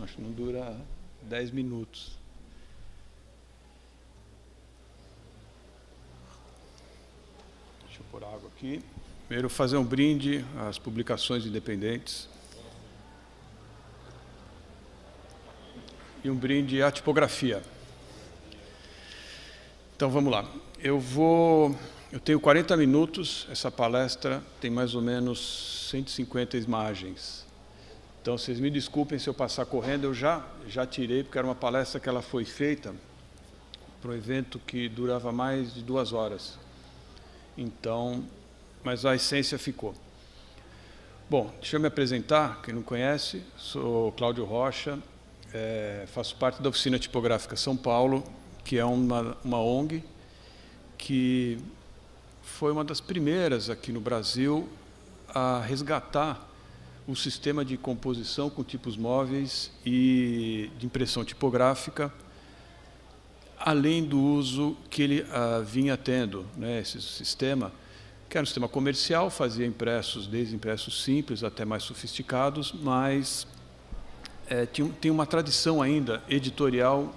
Acho que não dura 10 minutos. Deixa eu pôr água aqui. Primeiro, fazer um brinde às publicações independentes. E um brinde à tipografia. Então, vamos lá. Eu tenho 40 minutos, essa palestra tem mais ou menos 150 imagens. Então, vocês me desculpem se eu passar correndo, eu já tirei, porque era uma palestra que ela foi feita para um evento que durava mais de 2 horas. Então, mas a essência ficou. Bom, deixa eu me apresentar, quem não conhece, sou Cláudio Rocha, faço parte da Oficina Tipográfica São Paulo, que é uma ONG que foi uma das primeiras aqui no Brasil a resgatar o sistema de composição com tipos móveis e de impressão tipográfica, além do uso que ele vinha tendo, né, esse sistema, que era um sistema comercial, fazia impressos, desde impressos simples até mais sofisticados, mas tem uma tradição ainda editorial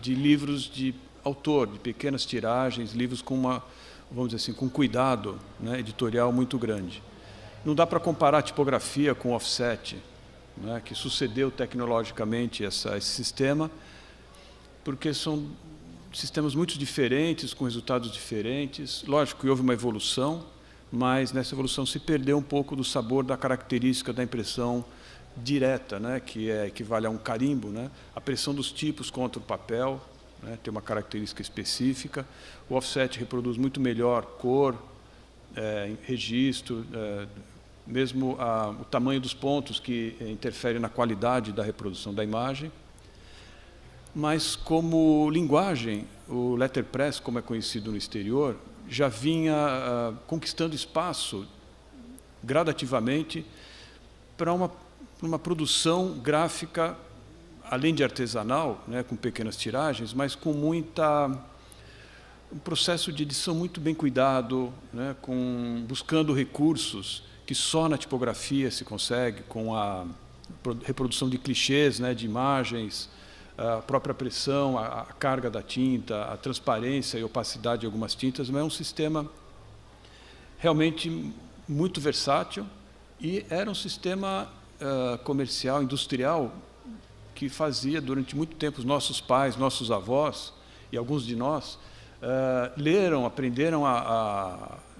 de livros de autor, de pequenas tiragens, livros com vamos dizer assim, com cuidado, né, editorial muito grande. Não dá para comparar a tipografia com o offset, né, que sucedeu tecnologicamente esse sistema, porque são sistemas muito diferentes, com resultados diferentes. Lógico que houve uma evolução, mas nessa evolução se perdeu um pouco do sabor, da característica da impressão direta, né, que equivale a um carimbo, né, a pressão dos tipos contra o papel, né, tem uma característica específica. O offset reproduz muito melhor cor, registro, mesmo o tamanho dos pontos, que interfere na qualidade da reprodução da imagem. Mas, como linguagem, o letterpress, como é conhecido no exterior, já vinha conquistando espaço gradativamente para uma produção gráfica, além de artesanal, né, com pequenas tiragens, mas com um processo de edição muito bem cuidado, né, buscando recursos que só na tipografia se consegue, com a reprodução de clichês, né, de imagens, a própria pressão, a carga da tinta, a transparência e opacidade de algumas tintas, mas é um sistema realmente muito versátil e era um sistema comercial, industrial, que fazia durante muito tempo os nossos pais, nossos avós e alguns de nós leram, aprenderam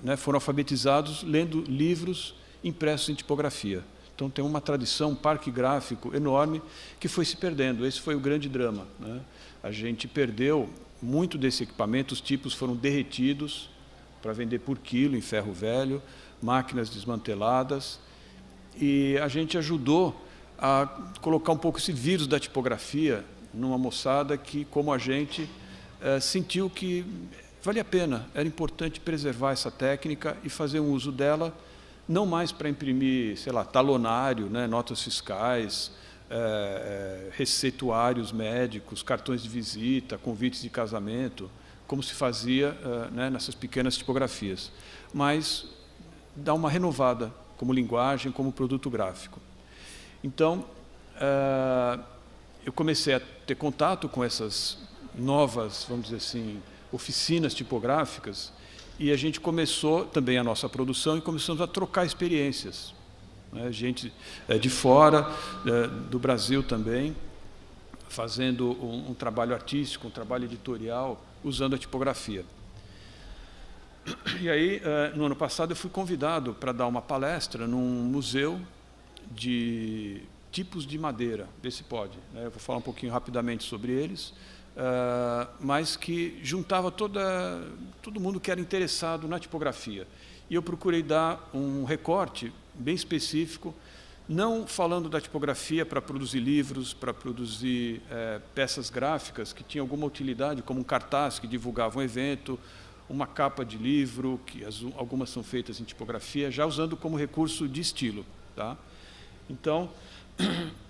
né, foram alfabetizados lendo livros impressos em tipografia. Então, tem uma tradição, um parque gráfico enorme que foi se perdendo. Esse foi o grande drama, né? A gente perdeu muito desse equipamento, os tipos foram derretidos para vender por quilo em ferro velho, máquinas desmanteladas, e a gente ajudou a colocar um pouco esse vírus da tipografia numa moçada que, como a gente, sentiu que valia a pena, era importante preservar essa técnica e fazer um uso dela, não mais para imprimir, sei lá, talonário, né, notas fiscais, receituários médicos, cartões de visita, convites de casamento, como se fazia né, nessas pequenas tipografias, mas dar uma renovada como linguagem, como produto gráfico. Então, eu comecei a ter contato com essas novas, vamos dizer assim, oficinas tipográficas, e a gente começou também a nossa produção e começamos a trocar experiências. Né? Gente de fora, do Brasil também, fazendo um trabalho artístico, um trabalho editorial, usando a tipografia. E aí, no ano passado, eu fui convidado para dar uma palestra num museu de tipos de madeira, vê se pode. Né? Eu vou falar um pouquinho rapidamente sobre eles, mas que juntava todo mundo que era interessado na tipografia. E eu procurei dar um recorte bem específico, não falando da tipografia para produzir livros, para produzir peças gráficas que tinham alguma utilidade, como um cartaz que divulgava um evento, uma capa de livro, que algumas são feitas em tipografia, já usando como recurso de estilo. Tá? Então,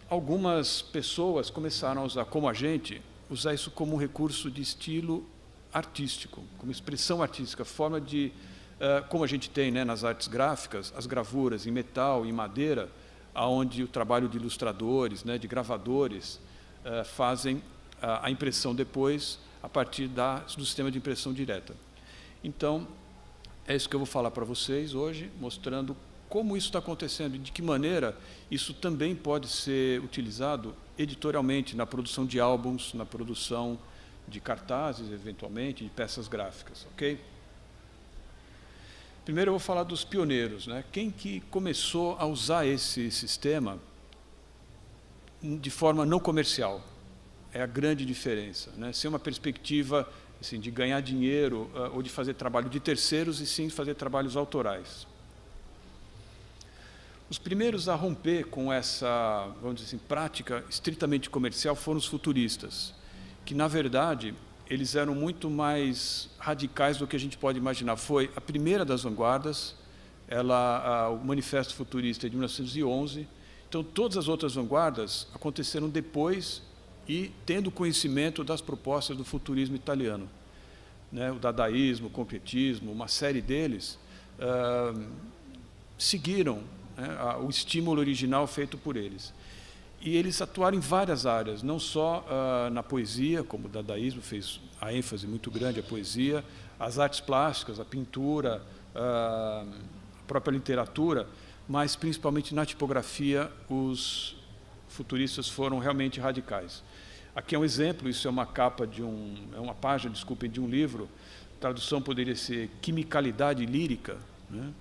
algumas pessoas começaram a usar, como a gente, usar isso como um recurso de estilo artístico, como expressão artística, forma de, como a gente tem, né, nas artes gráficas, as gravuras em metal, em madeira, onde o trabalho de ilustradores, né, de gravadores, fazem a impressão depois a partir do sistema de impressão direta. Então, é isso que eu vou falar para vocês hoje, mostrando como isso está acontecendo e de que maneira isso também pode ser utilizado editorialmente na produção de álbuns, na produção de cartazes, eventualmente, de peças gráficas, ok? Primeiro eu vou falar dos pioneiros, né? Quem que começou a usar esse sistema de forma não comercial? É a grande diferença, né? Sem uma perspectiva assim, de ganhar dinheiro ou de fazer trabalho de terceiros, e sim fazer trabalhos autorais. Os primeiros a romper com essa, vamos dizer assim, prática estritamente comercial foram os futuristas, que, na verdade, eles eram muito mais radicais do que a gente pode imaginar. Foi a primeira das vanguardas, o Manifesto Futurista é de 1911, então todas as outras vanguardas aconteceram depois e tendo conhecimento das propostas do futurismo italiano, né? O dadaísmo, o concretismo, uma série deles seguiram, né, o estímulo original feito por eles. E eles atuaram em várias áreas, não só na poesia, como o dadaísmo fez a ênfase muito grande à poesia, as artes plásticas, a pintura, a própria literatura, mas principalmente na tipografia os futuristas foram realmente radicais. Aqui é um exemplo, isso é uma capa de uma página, desculpem, de um livro. A tradução poderia ser Quimicalidade Lírica, né?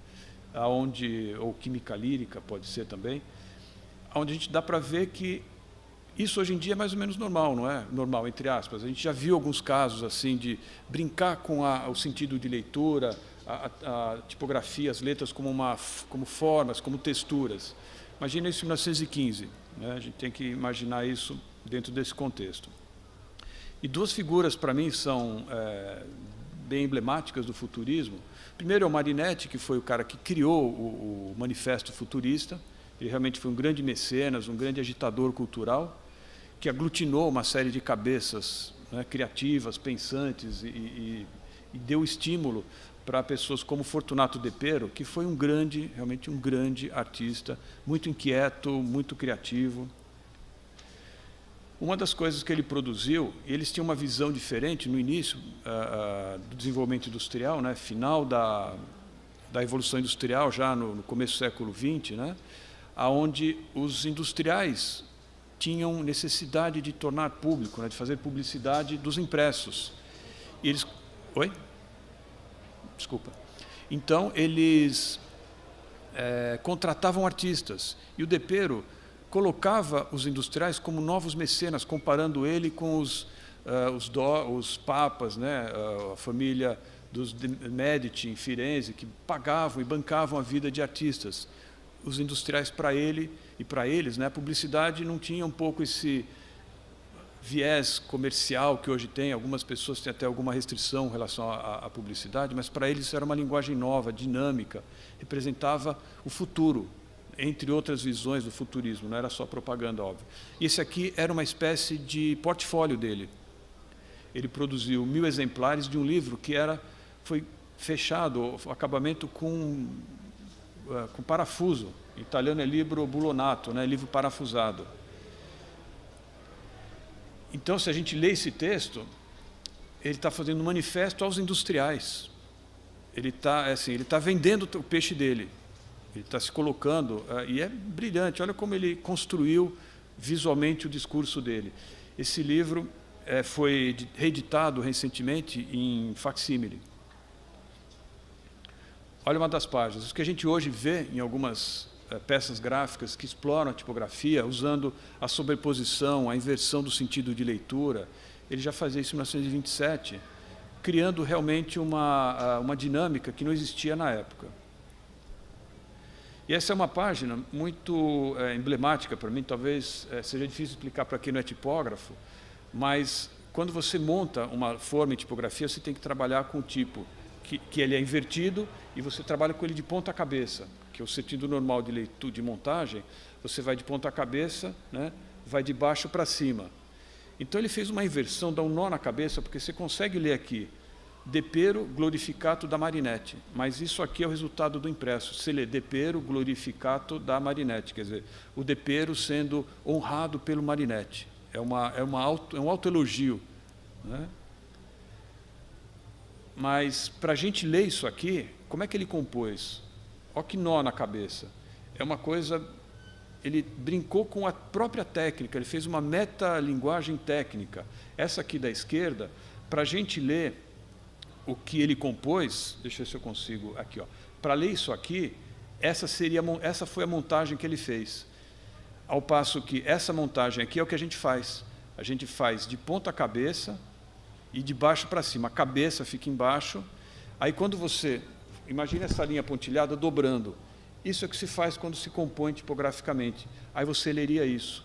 Ou Química Lírica, pode ser também, onde a gente dá para ver que isso hoje em dia é mais ou menos normal, não é? Normal, entre aspas. A gente já viu alguns casos assim de brincar com o sentido de leitura, a tipografia, as letras como formas, como texturas. Imagina isso em 1915, né? A gente tem que imaginar isso dentro desse contexto. E duas figuras, para mim, são bem emblemáticas do futurismo. Primeiro é o Marinetti, que foi o cara que criou o Manifesto Futurista. Ele realmente foi um grande mecenas, um grande agitador cultural, que aglutinou uma série de cabeças, né, criativas, pensantes, e deu estímulo para pessoas como Fortunato De Pero, que foi realmente um grande artista, muito inquieto, muito criativo. Uma das coisas que ele produziu, eles tinham uma visão diferente no início do desenvolvimento industrial, né, final da Evolução Industrial, já no começo do século XX, né, onde os industriais tinham necessidade de tornar público, né, de fazer publicidade dos impressos. E eles... Oi? Desculpa. Então, eles contratavam artistas, e o De Pero colocava os industriais como novos mecenas, comparando ele com os papas, né, a família dos Medici em Firenze, que pagavam e bancavam a vida de artistas. Os industriais, para ele e para eles, né, a publicidade não tinha um pouco esse viés comercial que hoje tem. Algumas pessoas têm até alguma restrição em relação à publicidade, mas para eles era uma linguagem nova, dinâmica, representava o futuro, entre outras visões do futurismo, não era só propaganda, óbvio. E esse aqui era uma espécie de portfólio dele. Ele produziu 1000 exemplares de um livro que foi fechado, o acabamento com parafuso. Em italiano é libro bulonato, né, livro parafusado. Então, se a gente lê esse texto, ele está fazendo um manifesto aos industriais. Ele está vendendo o peixe dele. Ele está se colocando, e é brilhante. Olha como ele construiu visualmente o discurso dele. Esse livro foi reeditado recentemente em facsímile. Olha uma das páginas. Isso que a gente hoje vê em algumas peças gráficas que exploram a tipografia, usando a sobreposição, a inversão do sentido de leitura. Ele já fazia isso em 1927, criando realmente uma dinâmica que não existia na época. E essa é uma página muito emblemática para mim, talvez seja difícil explicar para quem não é tipógrafo, mas quando você monta uma forma em tipografia, você tem que trabalhar com o tipo, que ele é invertido, e você trabalha com ele de ponta cabeça, que é o sentido normal de leitura, de montagem, você vai de ponta cabeça, né, vai de baixo para cima. Então ele fez uma inversão, dá um nó na cabeça, porque você consegue ler aqui Depero glorificato da Marinetti, mas isso aqui é o resultado do impresso. Se lê Depero glorificato da Marinetti, quer dizer, o Depero sendo honrado pelo Marinetti. É um autoelogio, né? Mas, para a gente ler isso aqui, como é que ele compôs? Olha que nó na cabeça. É uma coisa... Ele brincou com a própria técnica, ele fez uma metalinguagem técnica. Essa aqui da esquerda, para a gente ler o que ele compôs, deixa eu ver se eu consigo, aqui, ó. Para ler isso aqui, essa foi a montagem que ele fez. Ao passo que essa montagem aqui é o que a gente faz. A gente faz de ponta cabeça e de baixo para cima. A cabeça fica embaixo. Aí quando você... Imagina essa linha pontilhada dobrando. Isso é o que se faz quando se compõe tipograficamente. Aí você leria isso.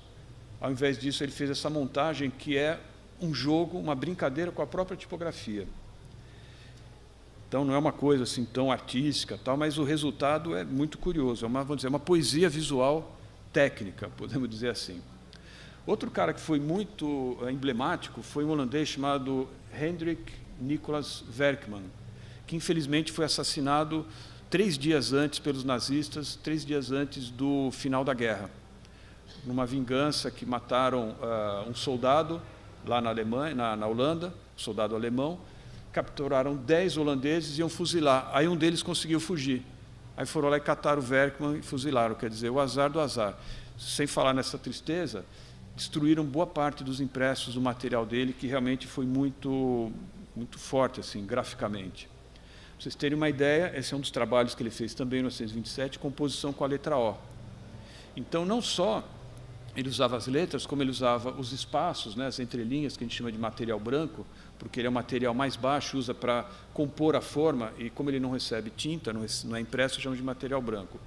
Ao invés disso, ele fez essa montagem que é um jogo, uma brincadeira com a própria tipografia. Então, não é uma coisa assim tão artística, tal, mas o resultado é muito curioso. É vamos dizer, uma poesia visual técnica, podemos dizer assim. Outro cara que foi muito emblemático foi um holandês chamado Hendrik Nicolaas Werkman, que infelizmente foi assassinado 3 dias antes pelos nazistas, 3 dias antes do final da guerra, numa vingança que mataram um soldado lá na Alemanha, na Holanda, um soldado alemão, capturaram 10 holandeses e iam fuzilar. Aí um deles conseguiu fugir. Aí foram lá e cataram o Werkman e fuzilaram, quer dizer, o azar do azar. Sem falar nessa tristeza, destruíram boa parte dos impressos do material dele, que realmente foi muito forte, assim, graficamente. Para vocês terem uma ideia, esse é um dos trabalhos que ele fez também em 1927, composição com a letra O. Então, não só ele usava as letras, como ele usava os espaços, né, as entrelinhas, que a gente chama de material branco, porque ele é o material mais baixo, usa para compor a forma, e como ele não recebe tinta, não é impresso, chama de material branco.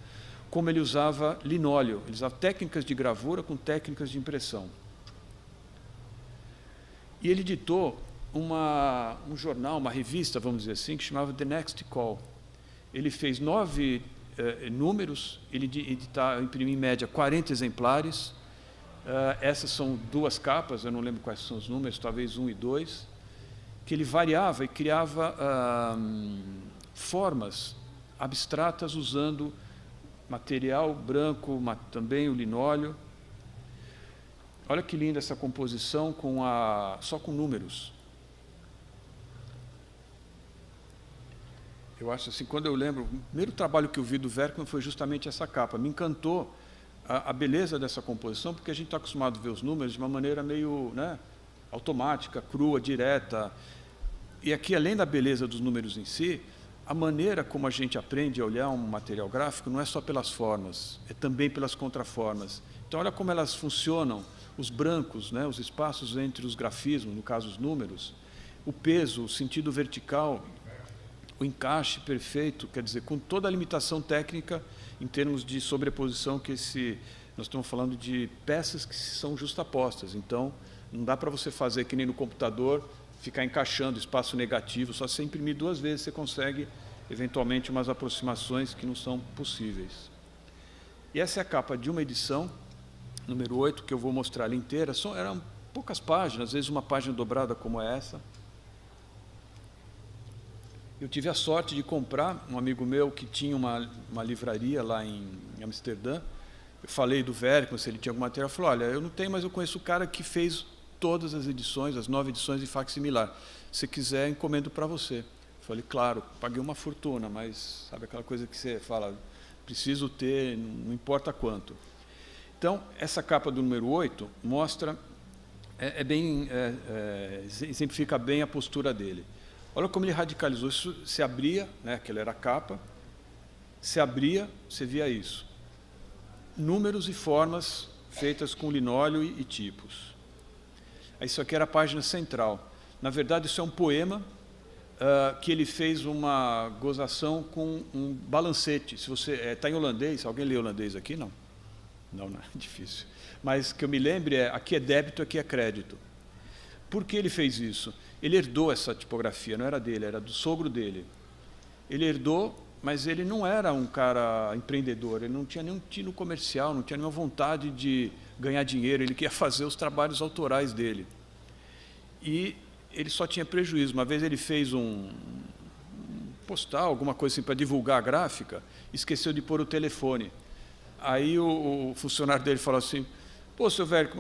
Como ele usava linóleo, ele usava técnicas de gravura com técnicas de impressão. E ele editou um jornal, uma revista, vamos dizer assim, que chamava The Next Call. Ele fez 9 números, ele imprimiu em média 40 exemplares. Essas são 2 capas, eu não lembro quais são os números, talvez 1 e 2, que ele variava e criava formas abstratas usando material branco, também o linóleo. Olha que linda essa composição só com números. Eu acho assim, quando eu lembro, o primeiro trabalho que eu vi do Werkman foi justamente essa capa. Me encantou a beleza dessa composição, porque a gente está acostumado a ver os números de uma maneira meio, né, automática, crua, direta. E aqui, além da beleza dos números em si, a maneira como a gente aprende a olhar um material gráfico não é só pelas formas, é também pelas contraformas. Então, olha como elas funcionam, os brancos, né, os espaços entre os grafismos, no caso os números, o peso, o sentido vertical, o encaixe perfeito, quer dizer, com toda a limitação técnica em termos de sobreposição, nós estamos falando de peças que são justapostas. Então, não dá para você fazer que nem no computador, ficar encaixando espaço negativo, só se imprimir 2 vezes você consegue, eventualmente, umas aproximações que não são possíveis. E essa é a capa de uma edição, número 8, que eu vou mostrar ali inteira. Eram poucas páginas, às vezes uma página dobrada como essa. Eu tive a sorte de comprar, um amigo meu que tinha uma livraria lá em Amsterdã. Eu falei do Werkman, se ele tinha algum material, ele falou, olha, eu não tenho, mas eu conheço o cara que fez todas as edições, as 9 edições de facsimilar. Se quiser, encomendo para você. Eu falei, claro, paguei uma fortuna, mas sabe aquela coisa que você fala, preciso ter, não importa quanto. Então, essa capa do número 8 mostra, exemplifica bem a postura dele. Olha como ele radicalizou. Isso se abria, né, aquela era a capa, se abria, você via isso. Números e formas feitas com linóleo e tipos. Isso aqui era a página central. Na verdade, isso é um poema que ele fez uma gozação com um balancete. Se você está em holandês, alguém lê holandês aqui? Não. Não é difícil. Mas que eu me lembre aqui é débito, aqui é crédito. Por que ele fez isso? Ele herdou essa tipografia, não era dele, era do sogro dele. Ele herdou, mas ele não era um cara empreendedor, ele não tinha nenhum tino comercial, não tinha nenhuma vontade de ganhar dinheiro, ele queria fazer os trabalhos autorais dele. E ele só tinha prejuízo. Uma vez ele fez um postal, alguma coisa assim, para divulgar a gráfica, esqueceu de pôr o telefone. Aí o funcionário dele falou assim, pô, seu velho,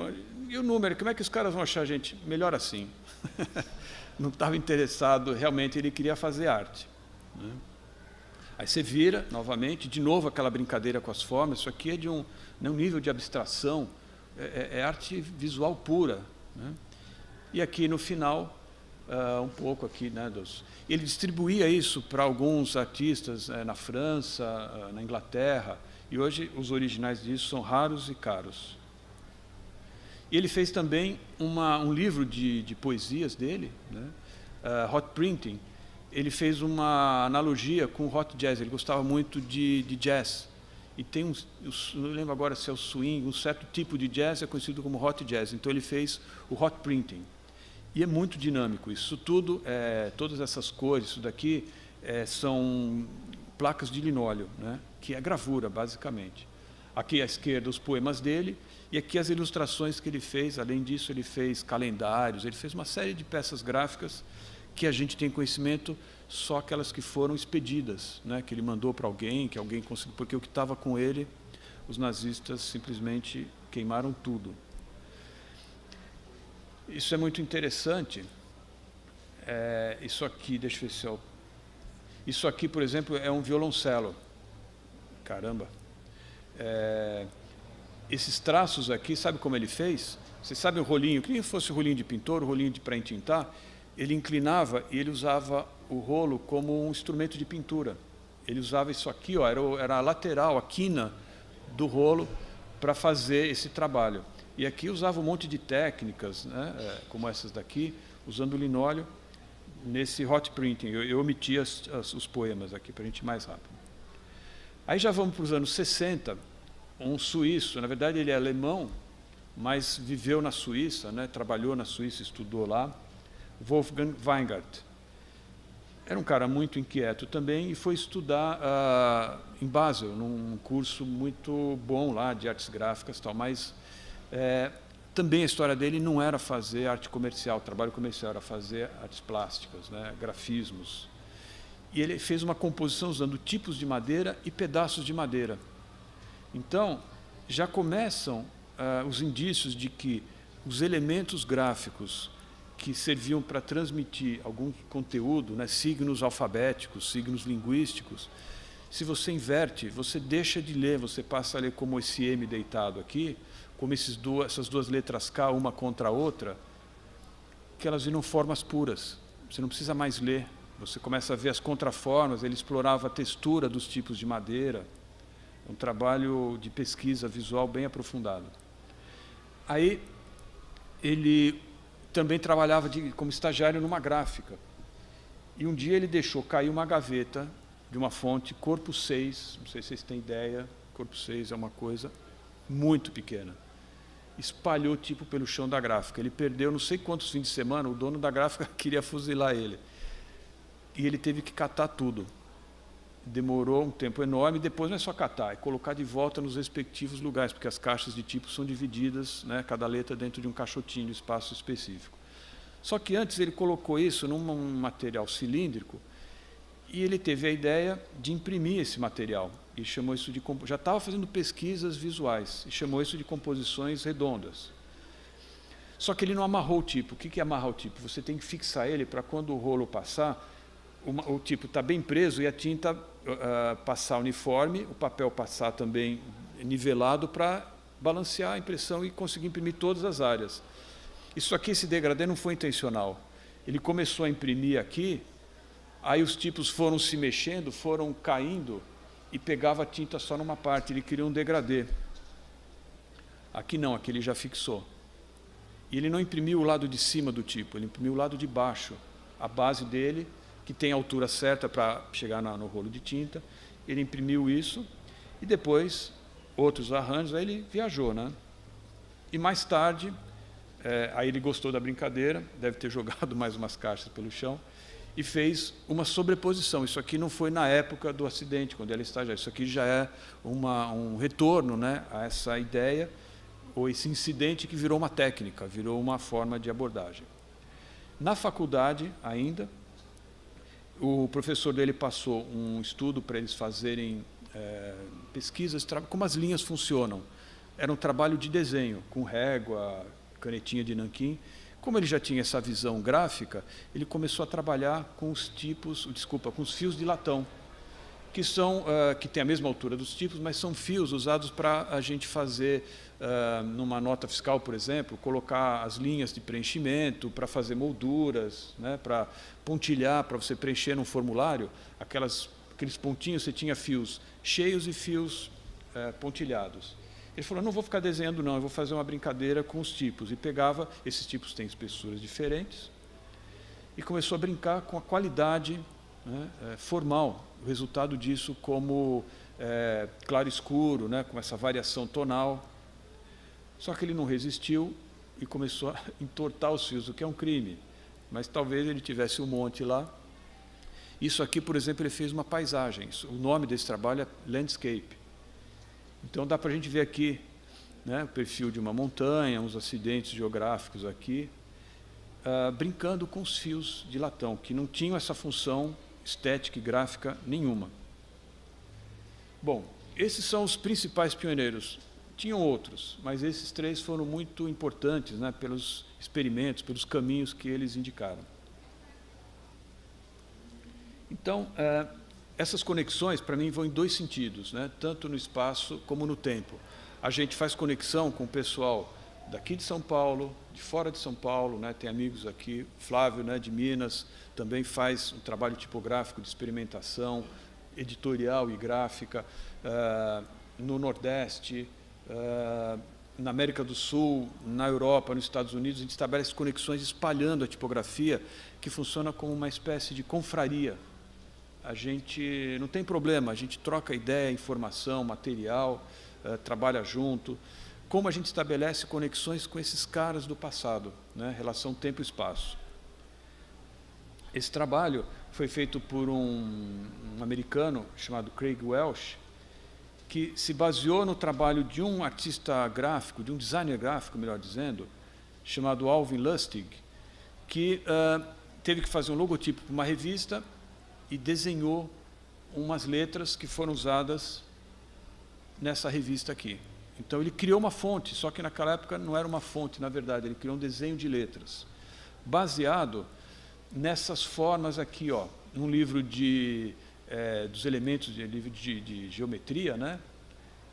e o número, como é que os caras vão achar a gente? Melhor assim. Não estava interessado, realmente ele queria fazer arte, né? Aí você vira, novamente, de novo aquela brincadeira com as formas, isso aqui é de um nível de abstração, é arte visual pura, né? E aqui no final, um pouco aqui, né, ele distribuía isso para alguns artistas na França, na Inglaterra, e hoje os originais disso são raros e caros. E ele fez também um livro de poesias dele, né, Hot Printing. Ele fez uma analogia com o hot jazz, ele gostava muito de jazz. E tem não lembro agora se é o swing, um certo tipo de jazz é conhecido como hot jazz. Então ele fez o hot printing. E é muito dinâmico. Isso tudo, todas essas cores, isso daqui, são placas de linóleo, né, que é gravura, basicamente. Aqui à esquerda os poemas dele, e aqui as ilustrações que ele fez. Além disso, ele fez calendários, ele fez uma série de peças gráficas que a gente tem conhecimento só aquelas que foram expedidas, né, que ele mandou para alguém, que alguém conseguiu, porque o que estava com ele, os nazistas simplesmente queimaram tudo. Isso é muito interessante. Isso aqui, deixa eu ver se isso aqui, por exemplo, é um violoncelo. Caramba! Esses traços aqui, sabe como ele fez? Você sabe o rolinho, que nem fosse o rolinho de pintor, o rolinho para entintar, ele inclinava e ele usava o rolo como um instrumento de pintura. Ele usava isso aqui, ó, era a lateral, a quina do rolo para fazer esse trabalho. E aqui usava um monte de técnicas, né, como essas daqui, usando linóleo nesse hot printing. Eu omiti os poemas aqui para a gente ir mais rápido. Aí já vamos para os anos 60, um suíço, na verdade ele é alemão, mas viveu na Suíça, né, trabalhou na Suíça, estudou lá, Wolfgang Weingart. Era um cara muito inquieto também e foi estudar em Basel, num curso muito bom lá de artes gráficas e tal, mas também a história dele não era fazer arte comercial, trabalho comercial, era fazer artes plásticas, né, grafismos. E ele fez uma composição usando tipos de madeira e pedaços de madeira. Então, já começam os indícios de que os elementos gráficos que serviam para transmitir algum conteúdo, né, signos alfabéticos, signos linguísticos, se você inverte, você deixa de ler, você passa a ler como esse M deitado aqui, como essas duas letras K, uma contra a outra, que elas viram formas puras. Você não precisa mais ler. Você começa a ver as contraformas, ele explorava a textura dos tipos de madeira. Um trabalho de pesquisa visual bem aprofundado. Aí, ele também trabalhava como estagiário numa gráfica. E um dia ele deixou cair uma gaveta de uma fonte, corpo 6, não sei se vocês têm ideia, corpo 6 é uma coisa muito pequena. Espalhou tipo pelo chão da gráfica. Ele perdeu não sei quantos fins de semana, o dono da gráfica queria fuzilar ele. E ele teve que catar tudo. Demorou um tempo enorme, e depois não é só catar, é colocar de volta nos respectivos lugares, porque as caixas de tipo são divididas, né, cada letra dentro de um caixotinho, espaço específico. Só que antes ele colocou isso num material cilíndrico, e ele teve a ideia de imprimir esse material, e chamou isso de... Já estava fazendo pesquisas visuais, e chamou isso de composições redondas. Só que ele não amarrou o tipo. O que é amarrar o tipo? Você tem que fixar ele para quando o rolo passar, o tipo está bem preso e a tinta passar uniforme, o papel passar também nivelado para balancear a impressão e conseguir imprimir todas as áreas. Isso aqui, esse degradê, não foi intencional. Ele começou a imprimir aqui, aí os tipos foram se mexendo, foram caindo e pegava a tinta só numa parte, ele queria um degradê. Aqui não, aqui ele já fixou. E ele não imprimiu o lado de cima do tipo, ele imprimiu o lado de baixo, a base dele, que tem a altura certa para chegar no rolo de tinta. Ele imprimiu isso e depois outros arranjos, aí ele viajou, né? E mais tarde, aí ele gostou da brincadeira, deve ter jogado mais umas caixas pelo chão e fez uma sobreposição. Isso aqui não foi na época do acidente, quando ele estagiário, isso aqui já é um retorno, né, a essa ideia ou esse incidente que virou uma técnica, virou uma forma de abordagem. Na faculdade, ainda, o professor dele passou um estudo para eles fazerem pesquisas, como as linhas funcionam. Era um trabalho de desenho, com régua, canetinha de nanquim. Como ele já tinha essa visão gráfica, ele começou a trabalhar com os com os fios de latão, que tem a mesma altura dos tipos, mas são fios usados para a gente fazer, numa nota fiscal, por exemplo, colocar as linhas de preenchimento, para fazer molduras, né, para pontilhar, para você preencher num formulário, aqueles pontinhos, você tinha fios cheios e fios pontilhados. Ele falou, não vou ficar desenhando não, eu vou fazer uma brincadeira com os tipos. E pegava, esses tipos têm espessuras diferentes, e começou a brincar com a qualidade, né, formal, o resultado disso como claro escuro, né, com essa variação tonal. Só que ele não resistiu e começou a entortar os fios, o que é um crime. Mas talvez ele tivesse um monte lá. Isso aqui, por exemplo, ele fez uma paisagem. O nome desse trabalho é Landscape. Então dá para a gente ver aqui, né, o perfil de uma montanha, uns acidentes geográficos aqui, brincando com os fios de latão, que não tinham essa função estética e gráfica nenhuma. Bom, esses são os principais pioneiros. Tinham outros, mas esses três foram muito importantes, né, pelos experimentos, pelos caminhos que eles indicaram. Então, essas conexões, para mim, vão em dois sentidos, né, tanto no espaço como no tempo. A gente faz conexão com o pessoal daqui de São Paulo, de fora de São Paulo, né, tem amigos aqui, Flávio, né, de Minas, também faz um trabalho tipográfico de experimentação, editorial e gráfica, no Nordeste, na América do Sul, na Europa, nos Estados Unidos. A gente estabelece conexões espalhando a tipografia, que funciona como uma espécie de confraria. A gente não tem problema, a gente troca ideia, informação, material, trabalha junto. Como a gente estabelece conexões com esses caras do passado, né? Relação tempo e espaço. Esse trabalho foi feito por um americano chamado Craig Welsh, que se baseou no trabalho de um artista gráfico, de um designer gráfico, melhor dizendo, chamado Alvin Lustig, que teve que fazer um logotipo para uma revista e desenhou umas letras que foram usadas nessa revista aqui. Então, ele criou uma fonte, só que naquela época não era uma fonte, na verdade, ele criou um desenho de letras, baseado nessas formas aqui, ó, num livro dos elementos, livro de geometria, né?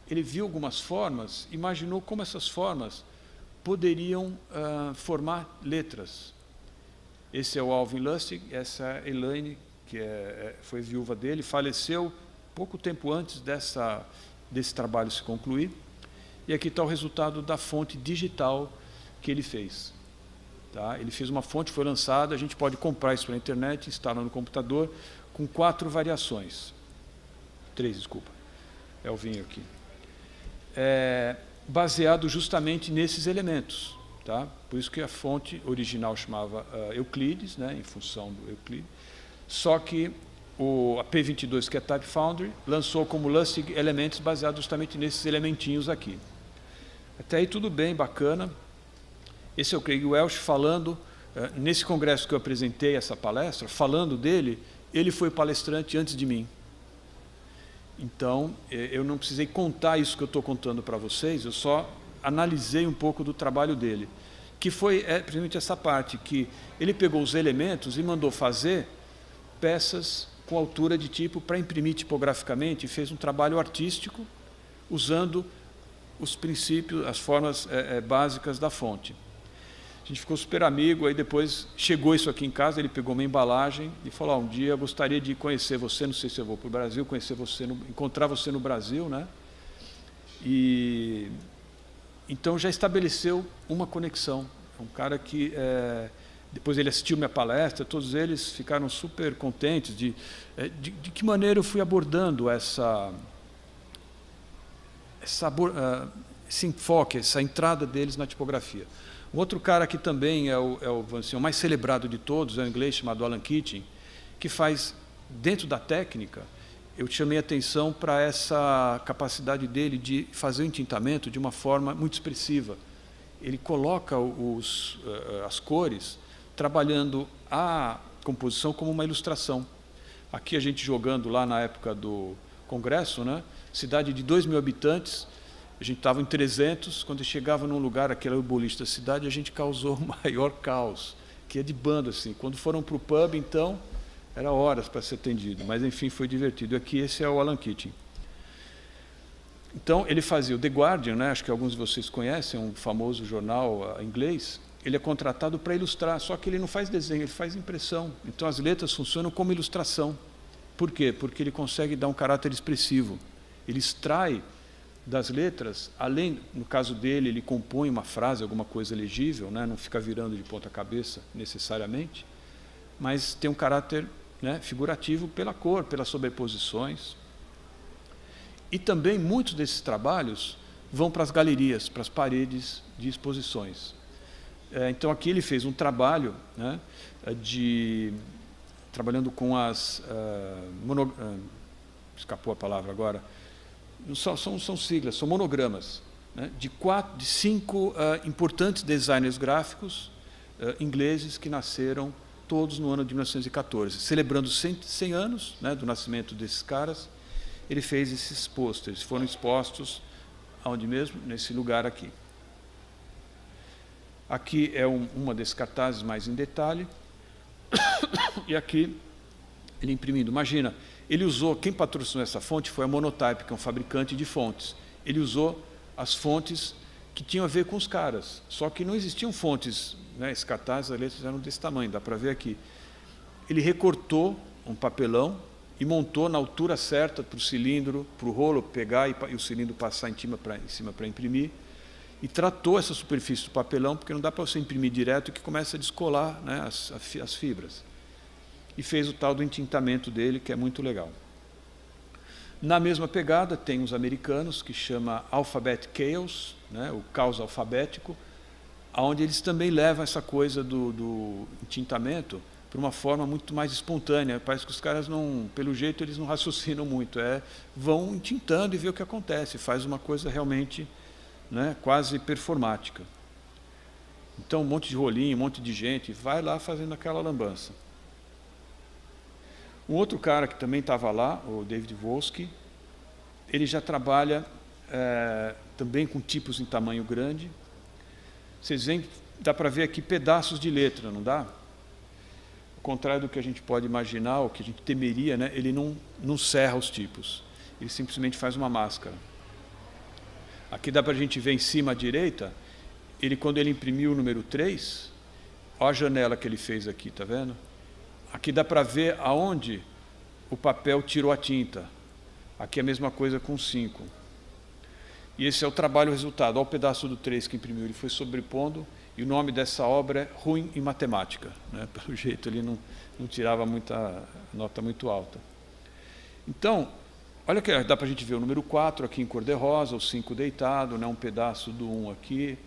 Ele viu algumas formas, imaginou como essas formas poderiam formar letras. Esse é o Alvin Lustig, essa é a Elaine, que foi viúva dele, faleceu pouco tempo antes desse trabalho se concluir. E aqui está o resultado da fonte digital que ele fez. Tá? Ele fez uma fonte, foi lançada, a gente pode comprar isso pela internet, instalar no computador, com 4 variações. 3, desculpa. É o vinho aqui. Baseado justamente nesses elementos. Tá? Por isso que a fonte original chamava Euclides, né, em função do Euclides. Só que a P22, que é Type Foundry, lançou como Lustig Elements, baseado justamente nesses elementinhos aqui. Até aí tudo bem, bacana. Esse é o Craig Welsh falando, nesse congresso que eu apresentei essa palestra, falando dele, ele foi palestrante antes de mim. Então, eu não precisei contar isso que eu estou contando para vocês, eu só analisei um pouco do trabalho dele, que foi precisamente essa parte, que ele pegou os elementos e mandou fazer peças com altura de tipo para imprimir tipograficamente, e fez um trabalho artístico usando os princípios, as formas básicas da fonte. A gente ficou super amigo, aí depois chegou isso aqui em casa, ele pegou uma embalagem e falou, um dia eu gostaria de conhecer você, não sei se eu vou para o Brasil, encontrar você no Brasil, né? E então já estabeleceu uma conexão. Um cara que, depois ele assistiu minha palestra, todos eles ficaram super contentes de que maneira eu fui abordando esse enfoque, essa entrada deles na tipografia. Um outro cara que também é o mais celebrado de todos, é um inglês chamado Alan Keating, que faz, dentro da técnica, eu chamei a atenção para essa capacidade dele de fazer o entintamento de uma forma muito expressiva. Ele coloca as cores trabalhando a composição como uma ilustração. Aqui a gente jogando lá na época do Congresso, né? Cidade de 2.000 habitantes, a gente estava em 300, quando chegava num lugar, aquele boliche da cidade, a gente causou o maior caos, que é de bando, assim. Quando foram para o pub, então, era horas para ser atendido, mas enfim, foi divertido. Aqui esse é o Alan Keating. Então, ele fazia o The Guardian, né? Acho que alguns de vocês conhecem, um famoso jornal inglês. Ele é contratado para ilustrar, só que ele não faz desenho, ele faz impressão. Então, as letras funcionam como ilustração. Por quê? Porque ele consegue dar um caráter expressivo. Ele extrai das letras, além, no caso dele, ele compõe uma frase, alguma coisa legível, né? Não fica virando de ponta cabeça necessariamente, mas tem um caráter, né, figurativo pela cor, pelas sobreposições. E também muitos desses trabalhos vão para as galerias, para as paredes de exposições. Então, aqui ele fez um trabalho, né, trabalhando com as... escapou a palavra agora. São siglas, são monogramas, né, de 5 importantes designers gráficos ingleses que nasceram todos no ano de 1914. Celebrando 100 anos, né, do nascimento desses caras, ele fez esses pôsteres, foram expostos aonde mesmo? Nesse lugar aqui. Aqui é uma desses cartazes mais em detalhe, e aqui ele imprimindo. Imagina, ele usou, quem patrocinou essa fonte foi a Monotype, que é um fabricante de fontes. Ele usou as fontes que tinham a ver com os caras, só que não existiam fontes, né, esses cartazes, as letras eram desse tamanho, dá para ver aqui. Ele recortou um papelão e montou na altura certa para o cilindro, para o rolo pegar e o cilindro passar em cima para imprimir, e tratou essa superfície do papelão, porque não dá para você imprimir direto, que começa a descolar, né, as fibras. E fez o tal do entintamento dele, que é muito legal. Na mesma pegada, tem os americanos, que chama Alphabet Chaos, né, o caos alfabético, onde eles também levam essa coisa do entintamento para uma forma muito mais espontânea. Parece que os caras, não, pelo jeito, eles não raciocinam muito, vão entintando e vê o que acontece, faz uma coisa realmente, né, quase performática. Então, um monte de rolinho, um monte de gente, vai lá fazendo aquela lambança. Um outro cara que também estava lá, o David Wolski, ele já trabalha também com tipos em tamanho grande. Vocês veem, dá para ver aqui pedaços de letra, não dá? Ao contrário do que a gente pode imaginar, ou que a gente temeria, né? Ele não cerra os tipos, ele simplesmente faz uma máscara. Aqui dá para a gente ver em cima à direita, quando ele imprimiu o número 3, olha a janela que ele fez aqui, está vendo? Aqui dá para ver aonde o papel tirou a tinta. Aqui é a mesma coisa com 5. E esse é o trabalho resultado. Olha o pedaço do 3 que imprimiu, ele foi sobrepondo, e o nome dessa obra é Ruim em Matemática, né? Pelo jeito ele não tirava muita nota muito alta. Então, olha que dá para a gente ver o número 4 aqui em cor-de-rosa, o 5 deitado, né? Um pedaço do 1 aqui,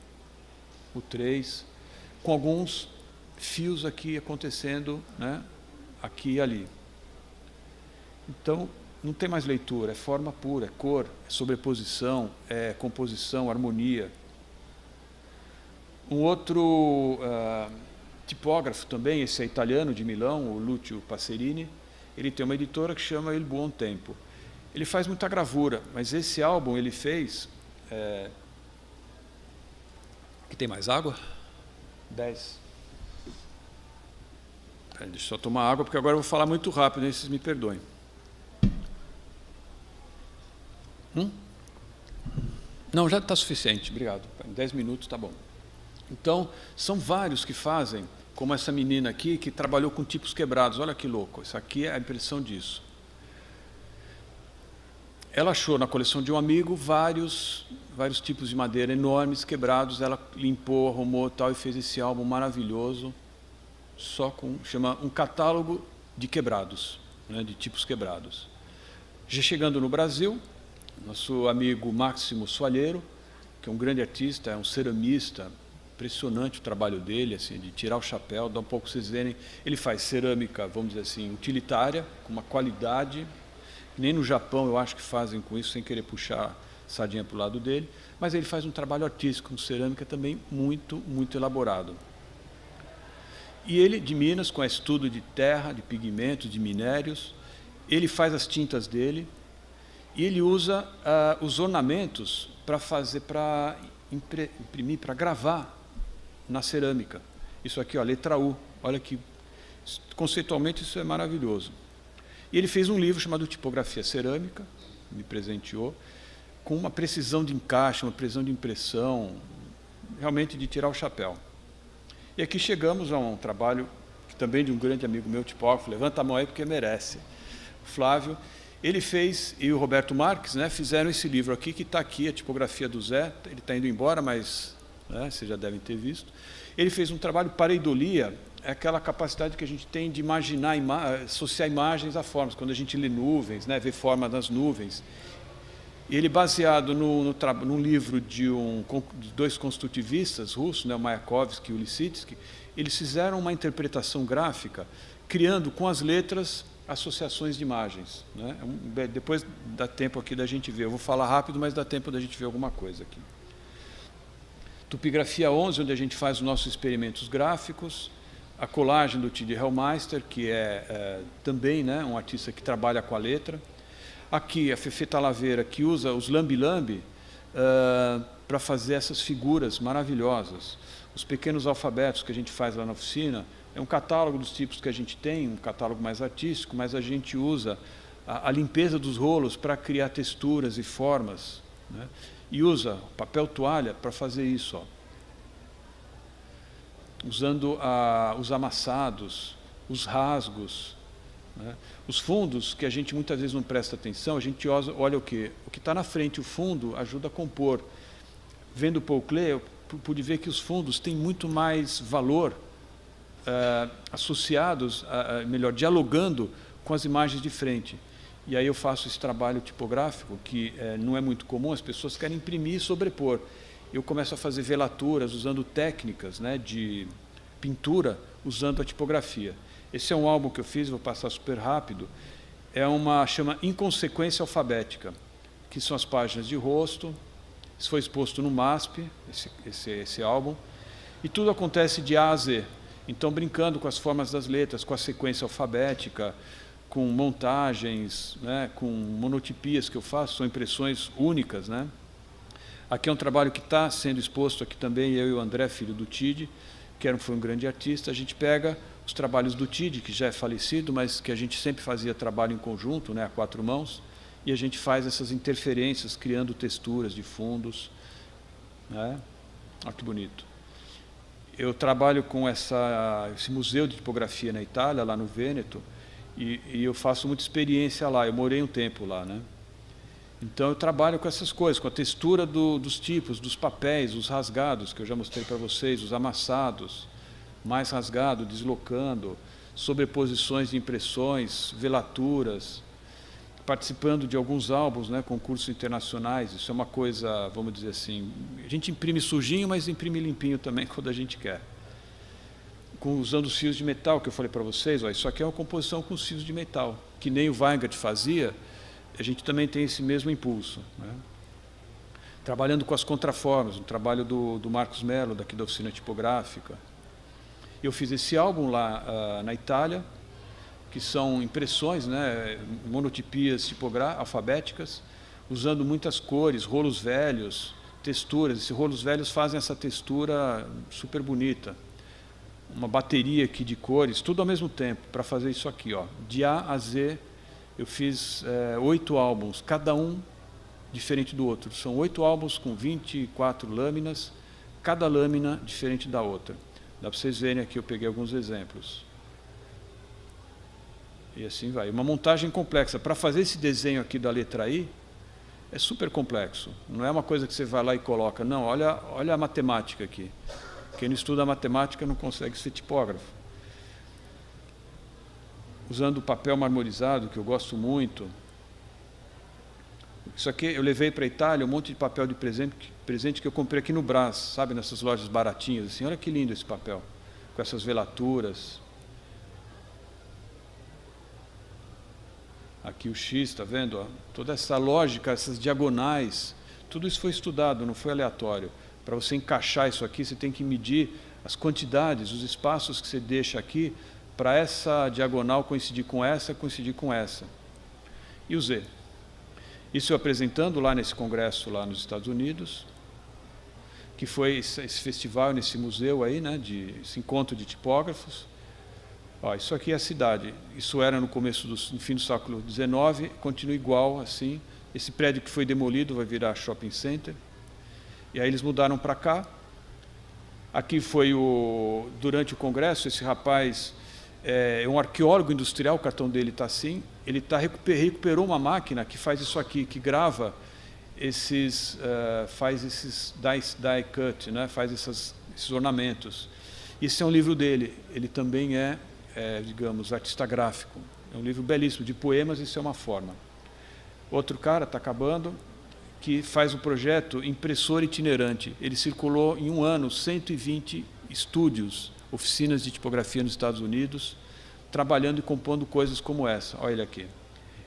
o 3, com alguns fios aqui acontecendo, né, aqui e ali. Então, não tem mais leitura, é forma pura, é cor, é sobreposição, é composição, harmonia. Um outro tipógrafo também, esse é italiano, de Milão, o Lucio Passerini, ele tem uma editora que chama Il Buon Tempo. Ele faz muita gravura, mas esse álbum ele fez... Aqui tem mais água? 10. Deixa eu só tomar água, porque agora eu vou falar muito rápido, né? Vocês me perdoem. Não, já está suficiente, obrigado. Em 10 minutos está bom. Então, são vários que fazem, como essa menina aqui, que trabalhou com tipos quebrados. Olha que louco, isso aqui é a impressão disso. Ela achou na coleção de um amigo vários tipos de madeira enormes, quebrados, ela limpou, arrumou tal, e fez esse álbum maravilhoso, chama Um Catálogo de Quebrados, né, de tipos quebrados. Já chegando no Brasil, nosso amigo Máximo Soalheiro, que é um grande artista, é um ceramista, impressionante o trabalho dele, assim, de tirar o chapéu, dá um pouco vocês verem, ele faz cerâmica, vamos dizer assim, utilitária, com uma qualidade, nem no Japão eu acho que fazem com isso, sem querer puxar sardinha para o lado dele, mas ele faz um trabalho artístico com cerâmica também muito, muito elaborado. E ele, de Minas, com estudo de terra, de pigmentos, de minérios, ele faz as tintas dele e ele usa os ornamentos para imprimir, para gravar na cerâmica. Isso aqui, ó, letra U. Olha que, conceitualmente, isso é maravilhoso. E ele fez um livro chamado Tipografia Cerâmica, me presenteou, com uma precisão de encaixe, uma precisão de impressão, realmente de tirar o chapéu. E aqui chegamos a um trabalho também de um grande amigo meu, tipógrafo, levanta a mão aí porque merece, o Flávio. Ele fez, e o Roberto Marques, né, fizeram esse livro aqui, que está aqui, a tipografia do Zé, ele está indo embora, mas né, vocês já devem ter visto. Ele fez um trabalho, pareidolia, é aquela capacidade que a gente tem de imaginar, associar imagens a formas, quando a gente lê nuvens, né, vê forma das nuvens. E ele, baseado num livro de dois construtivistas russos, né, o Mayakovsky e o Lissitsky, eles fizeram uma interpretação gráfica, criando com as letras associações de imagens. Né? Depois dá tempo aqui da gente ver. Eu vou falar rápido, mas dá tempo da gente ver alguma coisa aqui. Tupigrafia 11, onde a gente faz os nossos experimentos gráficos. A colagem do Tid Hellmeister, que é também, né, um artista que trabalha com a letra. Aqui, a Fefe Talaveira, que usa os lambi-lambi para fazer essas figuras maravilhosas. Os pequenos alfabetos que a gente faz lá na oficina, é um catálogo dos tipos que a gente tem, um catálogo mais artístico, mas a gente usa a limpeza dos rolos para criar texturas e formas, né? E usa papel toalha para fazer isso, ó. Usando os amassados, os rasgos, né? Os fundos, que a gente muitas vezes não presta atenção, a gente olha o quê? O que está na frente, o fundo, ajuda a compor. Vendo o Paul Klee, eu pude ver que os fundos têm muito mais valor associados, melhor, dialogando com as imagens de frente. E aí eu faço esse trabalho tipográfico, que não é muito comum, as pessoas querem imprimir e sobrepor. Eu começo a fazer velaturas, usando técnicas, né, de pintura, usando a tipografia. Esse é um álbum que eu fiz, vou passar super rápido, chama Inconsequência Alfabética, que são as páginas de rosto. Isso foi exposto no MASP, esse álbum, e tudo acontece de A a Z. Então, brincando com as formas das letras, com a sequência alfabética, com montagens, né, com monotipias que eu faço, são impressões únicas, né? Aqui é um trabalho que está sendo exposto aqui também, eu e o André, filho do Tid, que foi um grande artista. A gente pega os trabalhos do Tid, que já é falecido, mas que a gente sempre fazia trabalho em conjunto, né, a quatro mãos, e a gente faz essas interferências, criando texturas de fundos, né? Olha que bonito. Eu trabalho com esse museu de tipografia na Itália, lá no Vêneto, e eu faço muita experiência lá. Eu morei um tempo lá, né? Então eu trabalho com essas coisas, com a textura dos tipos, dos papéis, os rasgados, que eu já mostrei para vocês, os amassados, mais rasgado, deslocando, sobreposições de impressões, velaturas, participando de alguns álbuns, né, concursos internacionais. Isso é uma coisa, vamos dizer assim, a gente imprime sujinho, mas imprime limpinho também quando a gente quer. Usando os fios de metal, que eu falei para vocês, ó, isso aqui é uma composição com os fios de metal, que nem o Weingart fazia, a gente também tem esse mesmo impulso, né? Trabalhando com as contraformas, um trabalho do Marcos Mello, daqui da oficina tipográfica. Eu fiz esse álbum lá na Itália, que são impressões, né, monotipias alfabéticas, usando muitas cores, rolos velhos, texturas. Esses rolos velhos fazem essa textura super bonita. Uma bateria aqui de cores, tudo ao mesmo tempo, para fazer isso aqui, ó. De A a Z, eu fiz 8 álbuns, cada um diferente do outro. São 8 álbuns com 24 lâminas, cada lâmina diferente da outra. Dá para vocês verem aqui, eu peguei alguns exemplos. E assim vai. Uma montagem complexa. Para fazer esse desenho aqui da letra I, é super complexo. Não é uma coisa que você vai lá e coloca. Não, olha a matemática aqui. Quem não estuda matemática não consegue ser tipógrafo. Usando papel marmorizado, que eu gosto muito. Isso aqui eu levei para a Itália, um monte de papel de presente que eu comprei aqui no Brás, sabe, nessas lojas baratinhas. Assim, olha que lindo esse papel, com essas velaturas. Aqui o X, está vendo? Ó? Toda essa lógica, essas diagonais, tudo isso foi estudado, não foi aleatório. Para você encaixar isso aqui, você tem que medir as quantidades, os espaços que você deixa aqui para essa diagonal coincidir com essa, e o Z. Isso eu apresentando lá nesse congresso lá nos Estados Unidos, que foi esse festival nesse museu aí, né, esse encontro de tipógrafos. Ó, isso aqui é a cidade. Isso era no fim do século XIX, continua igual assim. Esse prédio que foi demolido vai virar shopping center. E aí eles mudaram para cá. Aqui foi durante o congresso, esse rapaz é um arqueólogo industrial, o cartão dele está assim, ele recuperou uma máquina que faz isso aqui, que grava faz esses die cut, né, faz esses ornamentos. Esse é um livro dele, ele também digamos, artista gráfico. É um livro belíssimo, de poemas, isso é uma forma. Outro cara, está acabando, que faz um projeto impressor itinerante. Ele circulou em um ano 120 estúdios, oficinas de tipografia nos Estados Unidos, trabalhando e compondo coisas como essa. Olha ele aqui.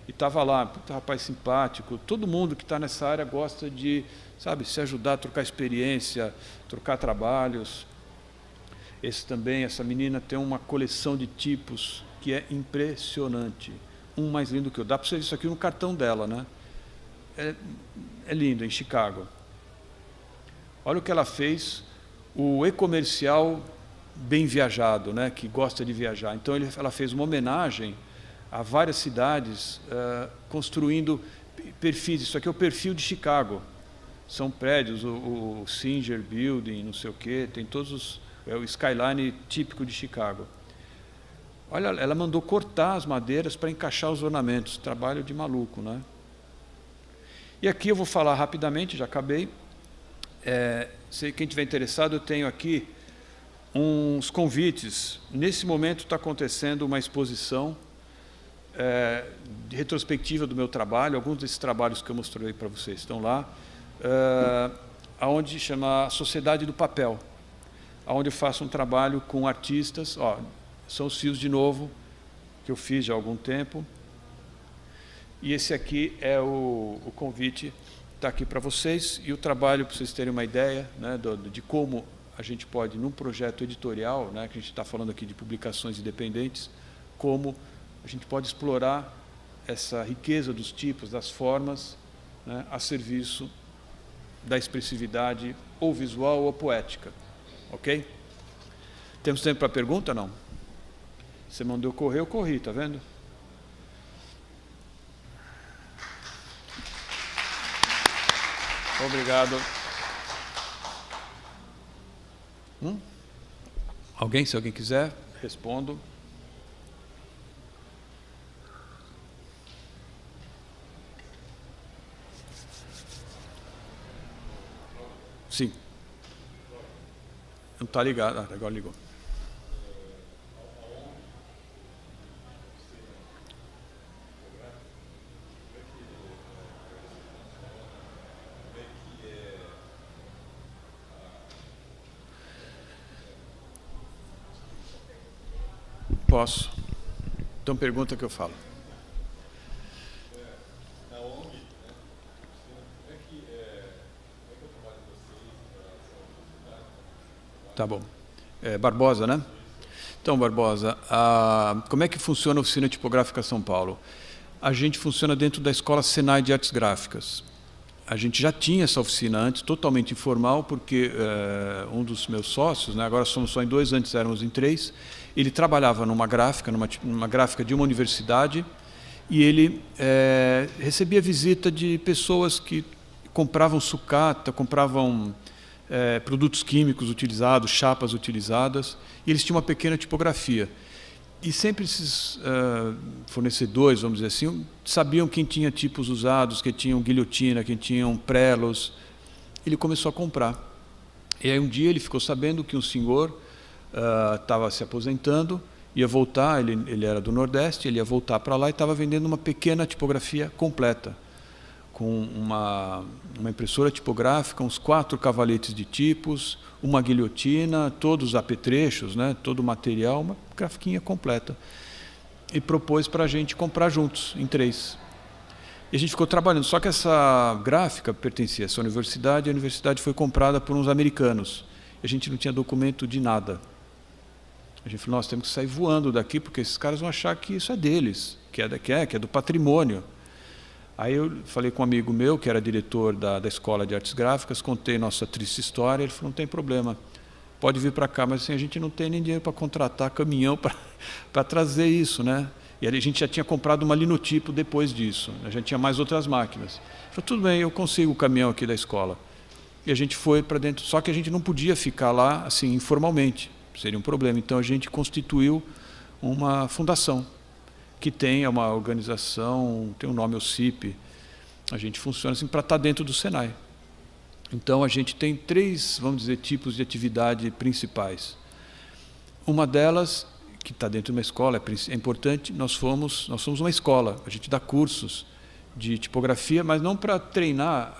E estava lá, puta, rapaz simpático. Todo mundo que está nessa área gosta de, sabe, se ajudar, trocar experiência, trocar trabalhos. Essa menina tem uma coleção de tipos que é impressionante. Um mais lindo que o outro. Dá para você ver isso aqui no cartão dela, né? É lindo, em Chicago. Olha o que ela fez, o e-comercial bem viajado, né, que gosta de viajar. Então ela fez uma homenagem a várias cidades, construindo perfis. Isso aqui é o perfil de Chicago. São prédios, o Singer Building, não sei o quê, tem todos o skyline típico de Chicago. Olha, ela mandou cortar as madeiras para encaixar os ornamentos. Trabalho de maluco, né? E aqui eu vou falar rapidamente, já acabei. Se quem estiver interessado, eu tenho aqui uns convites. Nesse momento está acontecendo uma exposição de retrospectiva do meu trabalho. Alguns desses trabalhos que eu mostrei para vocês estão lá, aonde chama Sociedade do Papel, onde eu faço um trabalho com artistas. Ó, são os fios de novo, que eu fiz já há algum tempo. E esse aqui é o convite, está aqui para vocês, e o trabalho, para vocês terem uma ideia, né, de como a gente pode, num projeto editorial, né, que a gente está falando aqui de publicações independentes, como a gente pode explorar essa riqueza dos tipos, das formas, né, a serviço da expressividade ou visual ou poética. Ok? Temos tempo para pergunta, não? Você mandou correr, eu corri, está vendo? Obrigado. Alguém, se alguém quiser, respondo. Sim. Não está ligado. Ah, agora ligou. Posso. Então pergunta que eu falo. Na ONG, como é que é o trabalho de vocês? Tá bom. Barbosa, né? Então, Barbosa, como é que funciona a Oficina Tipográfica São Paulo? A gente funciona dentro da Escola Senai de Artes Gráficas. A gente já tinha essa oficina antes, totalmente informal, porque um dos meus sócios, né, agora somos só em 2, antes éramos em 3, ele trabalhava numa gráfica de uma universidade, e ele recebia visita de pessoas que compravam sucata, compravam produtos químicos utilizados, chapas utilizadas, e eles tinham uma pequena tipografia. E sempre esses fornecedores, vamos dizer assim, sabiam quem tinha tipos usados, quem tinham guilhotina, quem tinham prelos. Ele começou a comprar. E aí um dia ele ficou sabendo que um senhor estava se aposentando, ia voltar, ele era do Nordeste, ele ia voltar para lá e estava vendendo uma pequena tipografia completa, com uma impressora tipográfica, uns 4 cavaletes de tipos, uma guilhotina, todos os apetrechos, né, todo o material, uma grafiquinha completa. E propôs para a gente comprar juntos, em 3. E a gente ficou trabalhando, só que essa gráfica pertencia a essa universidade, e a universidade foi comprada por uns americanos. e a gente não tinha documento de nada. A gente falou, nós temos que sair voando daqui, porque esses caras vão achar que isso é deles, que é do patrimônio. Aí eu falei com um amigo meu, que era diretor da Escola de Artes Gráficas, contei nossa triste história, ele falou, não tem problema, pode vir para cá, mas assim, a gente não tem nem dinheiro para contratar caminhão para trazer isso, né? E a gente já tinha comprado uma linotipo depois disso, a gente tinha mais outras máquinas. Ele falou, tudo bem, eu consigo o caminhão aqui da escola. E a gente foi para dentro, só que a gente não podia ficar lá assim informalmente, seria um problema. Então a gente constituiu uma fundação, que tem uma organização, tem um nome, o CIP, a gente funciona assim para estar dentro do Senai. Então a gente tem 3, vamos dizer, tipos de atividade principais. Uma delas, que está dentro de uma escola, é importante, nós somos uma escola, a gente dá cursos de tipografia, mas não para treinar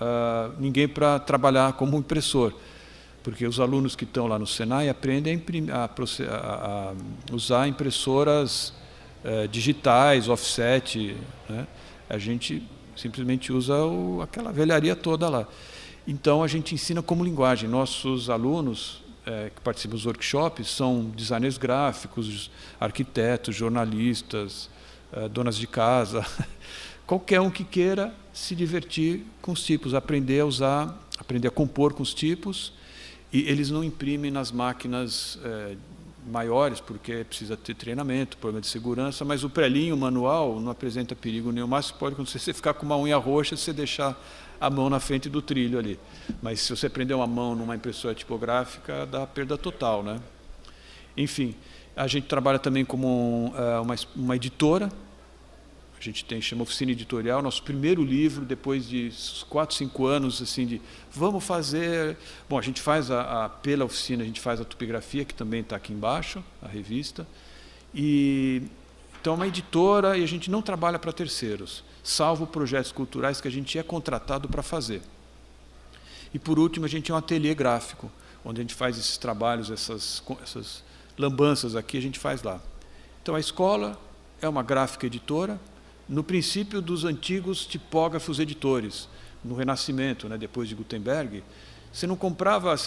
ninguém para trabalhar como impressor, porque os alunos que estão lá no Senai aprendem a usar impressoras digitais, offset, né? A gente simplesmente usa aquela velharia toda lá. Então a gente ensina como linguagem. Nossos alunos que participam dos workshops são designers gráficos, arquitetos, jornalistas, donas de casa, qualquer um que queira se divertir com os tipos, aprender a usar, aprender a compor com os tipos, e eles não imprimem nas máquinas maiores, porque precisa ter treinamento, problema de segurança, mas o prelinho manual não apresenta perigo nenhum. Mas pode acontecer você ficar com uma unha roxa se você deixar a mão na frente do trilho ali. Mas se você prender uma mão numa impressora tipográfica, dá perda total, né? Enfim, a gente trabalha também como uma editora. A gente chama Oficina Editorial, nosso primeiro livro, depois de 4, 5 anos, assim, de vamos fazer... Bom, a gente faz pela oficina, a gente faz a topografia, que também está aqui embaixo, a revista. Então, é uma editora e a gente não trabalha para terceiros, salvo projetos culturais que a gente é contratado para fazer. E, por último, a gente é um ateliê gráfico, onde a gente faz esses trabalhos, essas lambanças aqui, a gente faz lá. Então, a escola é uma gráfica editora, no princípio dos antigos tipógrafos editores, no Renascimento, né, depois de Gutenberg, você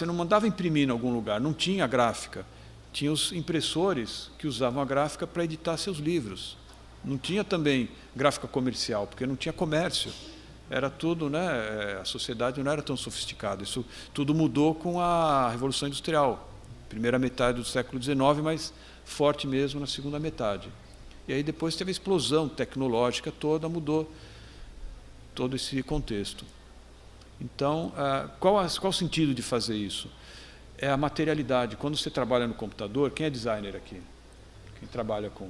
não mandava imprimir em algum lugar, não tinha gráfica. Tinha os impressores que usavam a gráfica para editar seus livros. Não tinha também gráfica comercial, porque não tinha comércio. Era tudo, né, a sociedade não era tão sofisticada. Isso tudo mudou com a Revolução Industrial, primeira metade do século XIX, mas forte mesmo na segunda metade. E aí depois teve a explosão tecnológica toda, mudou todo esse contexto. Então, qual o sentido de fazer isso? É a materialidade. Quando você trabalha no computador, quem é designer aqui? Quem trabalha com...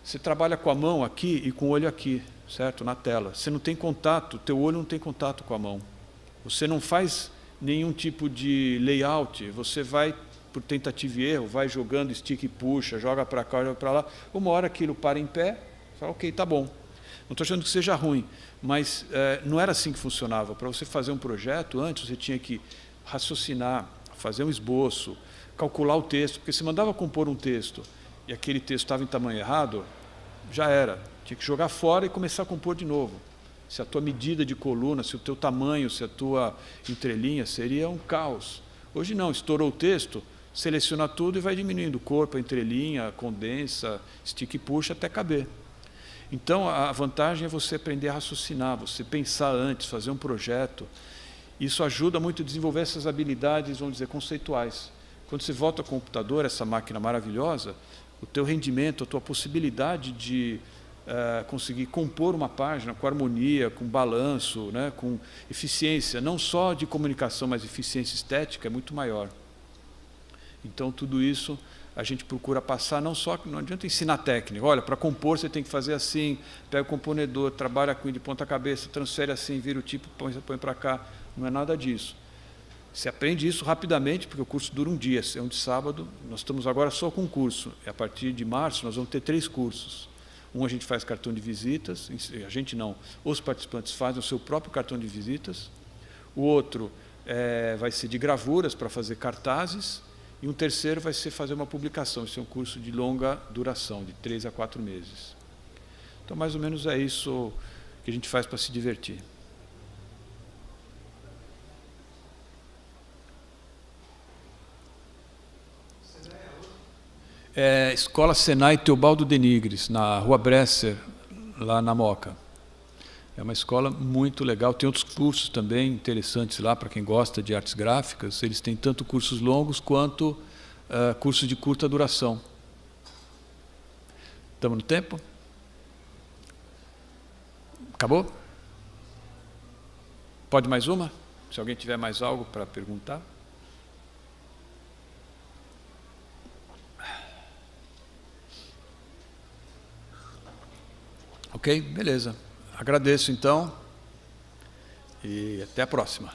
Você trabalha com a mão aqui e com o olho aqui, certo? Na tela. Você não tem contato, o teu olho não tem contato com a mão. Você não faz nenhum tipo de layout, você vai... por tentativa e erro, vai jogando, stick e puxa, joga para cá, joga para lá, uma hora aquilo para em pé, fala, ok, tá bom. Não estou achando que seja ruim, mas não era assim que funcionava. Para você fazer um projeto, antes você tinha que raciocinar, fazer um esboço, calcular o texto, porque se mandava compor um texto e aquele texto estava em tamanho errado, já era. Tinha que jogar fora e começar a compor de novo. Se a tua medida de coluna, se o teu tamanho, se a tua entrelinha, seria um caos. Hoje não, estourou o texto, seleciona tudo e vai diminuindo o corpo, a entrelinha, condensa, estica e puxa até caber. Então, a vantagem é você aprender a raciocinar, você pensar antes, fazer um projeto. Isso ajuda muito a desenvolver essas habilidades, vamos dizer, conceituais. Quando você volta ao computador, essa máquina maravilhosa, o teu rendimento, a tua possibilidade de conseguir compor uma página com harmonia, com balanço, né, com eficiência, não só de comunicação, mas eficiência estética, é muito maior. Então, tudo isso a gente procura passar, não adianta ensinar técnica. Olha, para compor você tem que fazer assim, pega o componedor, trabalha com ele de ponta cabeça, transfere assim, vira o tipo, põe para cá. Não é nada disso. Você aprende isso rapidamente, porque o curso dura um dia, é um de sábado. Nós estamos agora só com um curso. E a partir de março nós vamos ter 3 cursos. Um a gente faz cartão de visitas, a gente não, os participantes fazem o seu próprio cartão de visitas. O outro vai ser de gravuras para fazer cartazes. E um terceiro vai ser fazer uma publicação. Esse é um curso de longa duração, de 3 a 4 meses. Então, mais ou menos é isso que a gente faz para se divertir. É Escola Senai Teobaldo Denigres, na Rua Bresser, lá na Moca. É uma escola muito legal, tem outros cursos também interessantes lá para quem gosta de artes gráficas. Eles têm tanto cursos longos quanto cursos de curta duração. Estamos no tempo? Acabou? Pode mais uma? Se alguém tiver mais algo para perguntar. Ok? Beleza. Agradeço, então, e até a próxima.